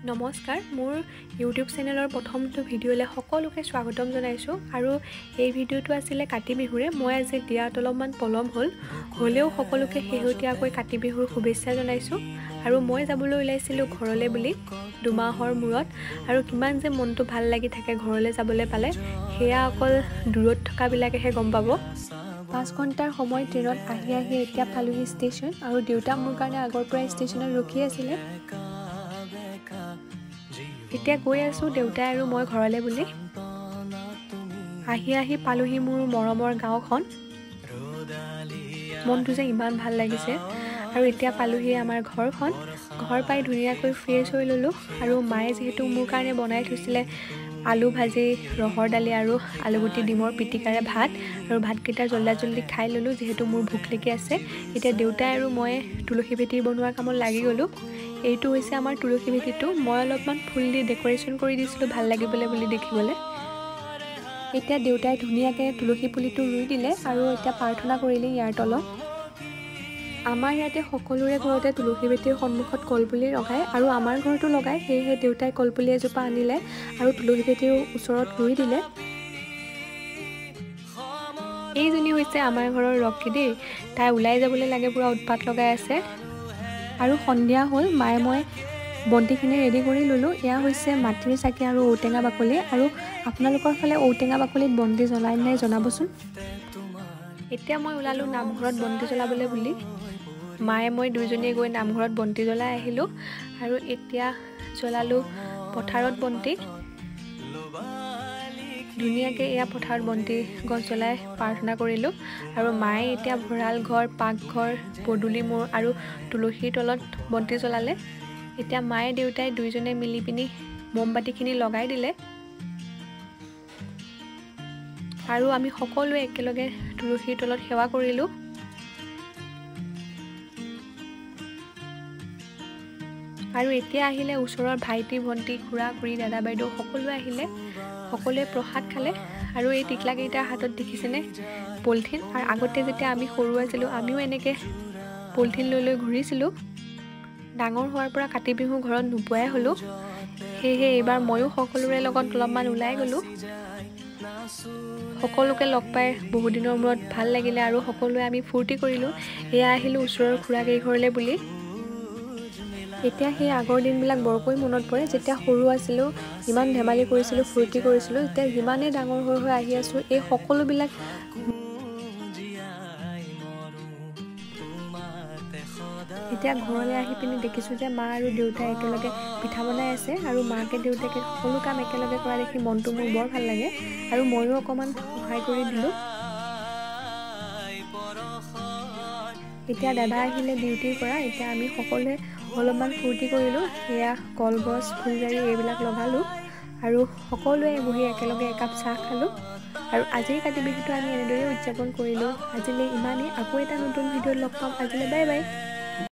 নমস্কাৰ মোৰ ইউটিউব চেনেলৰ প্ৰথমটো ভিডিঅ'লৈ সকলোকে স্বাগতম জনাইছোঁ আৰু এই ভিডিঅ'টো আছিলে কাতি বিহুৰে মই আজি দিয়াত অলপমান পলম হ'লেও সকলোকে শেহতীয়াকৈ কাতি বিহুৰ শুভেচ্ছা জনাইছোঁ আৰু মই যাবলৈ ওলাইছিলোঁ ঘৰলৈ বুলি দুমাহৰ মূৰত আৰু কিমান যে মনটো ভাল লাগি থাকে ঘৰলৈ যাবলৈ পালে সেয়া অকল দূৰত থকাবিলাকেহে গম পাব 5 ঘণ্টাৰ সময় ট্ৰেইনত আহি এতিয়া পালোহি ষ্টেচন আৰু দেউতা মোৰ কাৰণে আগৰ পৰা ষ্টেচনত ৰখি আছিলে এতিয়া গৈ আছোঁ দেউতাই আৰু মই ঘৰলৈ বুলি আহি পালোহি মোৰ মৰমৰ গাঁওখন মনটো যে ইমান ভাল লাগিছে আৰু এতিয়া পালোহি আমাৰ ঘৰখন ঘৰ পাই ধুনীয়াকৈ ফ্ৰেছ হৈ ল'লোঁ আৰু মায়ে যিহেতু মোৰ কাৰণে বনাই থৈছিলে আলু ভাজি ৰহৰ দালি আৰু আলুগুটি ডিমৰ পিটিকাৰে ভাত আৰু ভাতকেইটা জল্দি খাই ল'লোঁ যিহেতু মোৰ ভোক লাগি আছে এতিয়া দেউতাই আৰু মই তুলসী ভেটি বনোৱা কামত লাগি গ'লোঁ এইটো হৈছে আমাৰ তুলসী ভেটিটো মই অলপমান ফুল দি ডেকোৰেশ্যন কৰি দিছিলোঁ ভাল লাগিবলৈ বুলি দেখিবলৈ এতিয়া দেউতাই ধুনীয়াকৈ তুলসী পুলিটো ৰুই দিলে আৰু এতিয়া প্ৰাৰ্থনা কৰিলে ইয়াৰ তলত আমাৰ ইয়াতে সকলোৰে ঘৰতে তুলসী ভেটিৰ সন্মুখত কলপুলি লগায় আৰু আমাৰ ঘৰতো লগায় সেয়েহে দেউতাই কলপুলি এজোপা আনিলে আৰু তুলসী ভেটিৰ ওচৰত ৰুই দিলে এইজনী হৈছে আমাৰ ঘৰৰ ৰক্ষী দেই তাই ওলাই যাবলৈ লাগে পুৰা উৎপাত লগাই আছে আৰু সন্ধিয়া হ'ল মায়ে মই বন্তিখিনি ৰেডি কৰি ল'লোঁ এয়া হৈছে মাটিৰ চাকি আৰু ঔটেঙা বাকলি আৰু আপোনালোকৰ ফালে ঔটেঙা বাকলিত বন্তি জ্বলাই নাই জনাবচোন এতিয়া মই ওলালোঁ নামঘৰত বন্তি জ্বলাবলৈ বুলি মায়ে মই দুইজনীয়ে গৈ নামঘৰত বন্তি জ্বলাই আহিলোঁ আৰু এতিয়া জ্বলালোঁ পথাৰত বন্তি ধুনীয়াকৈ এয়া পথাৰত বন্তি গছ জ্বলাই প্ৰাৰ্থনা কৰিলোঁ আৰু মায়ে এতিয়া ভঁৰাল ঘৰ পাকঘৰ পদূলি মূৰ আৰু তুলসীৰ তলত বন্তি জ্বলালে এতিয়া মায়ে দেউতাই দুইজনে মিলি পিনি মমবাতিখিনি লগাই দিলে আৰু আমি সকলোৱে একেলগে তুলসীৰ তলত সেৱা কৰিলোঁ আৰু এতিয়া আহিলে ওচৰৰ ভাইটি ভণ্টি খুৰা খুৰী দাদা বাইদেউ সকলোৱে আহিলে সকলোৱে প্ৰসাদ খালে আৰু এই টিকলাকেইটাৰ হাতত দেখিছেনে পলিথিন আৰু আগতে যেতিয়া আমি সৰু আছিলোঁ আমিও এনেকৈ পলিথিন লৈ ঘূৰিছিলোঁ ডাঙৰ হোৱাৰ পৰা কাতি বিহু ঘৰত নোপোৱাই হ'লোঁ সেয়েহে এইবাৰ ময়ো সকলোৰে লগত অলপমান ওলাই গ'লোঁ সকলোকে লগ পাই বহুদিনৰ মূৰত ভাল লাগিলে আৰু সকলোৱে আমি ফূৰ্তি কৰিলোঁ এয়া আহিলোঁ ওচৰৰ খুৰাকেইঘৰলৈ বুলি এতিয়া সেই আগৰ দিনবিলাক বৰকৈ মনত পৰে যেতিয়া সৰু আছিলোঁ ইমান ধেমালি কৰিছিলোঁ ফূৰ্তি কৰিছিলোঁ এতিয়া যিমানেই ডাঙৰ হৈ আহি আছোঁ এই সকলোবিলাক এতিয়া ঘৰলৈ আহি পিনি দেখিছোঁ যে মা আৰু দেউতাই একেলগে পিঠা বনাই আছে আৰু মাকে দেউতাকে সকলো কাম একেলগে কৰা দেখি মনটো মোৰ বৰ ভাল লাগে আৰু ময়ো অকণমান সহায় কৰি দিলোঁ এতিয়া দাদা আহিলে ডিউটিৰ পৰা এতিয়া আমি সকলোৱে অলপমান ফূৰ্তি কৰিলোঁ এয়া কলগছ ফুলজাৰি এইবিলাক লগালোঁ আৰু সকলোৱে বহি একেলগে একাপ চাহ খালোঁ আৰু আজিৰ কাতি বিহুটো আমি এনেদৰে উদযাপন কৰিলোঁ আজিলৈ ইমানেই আকৌ এটা নতুন ভিডিঅ'ত লগ পাম আজিলৈ বাই বাই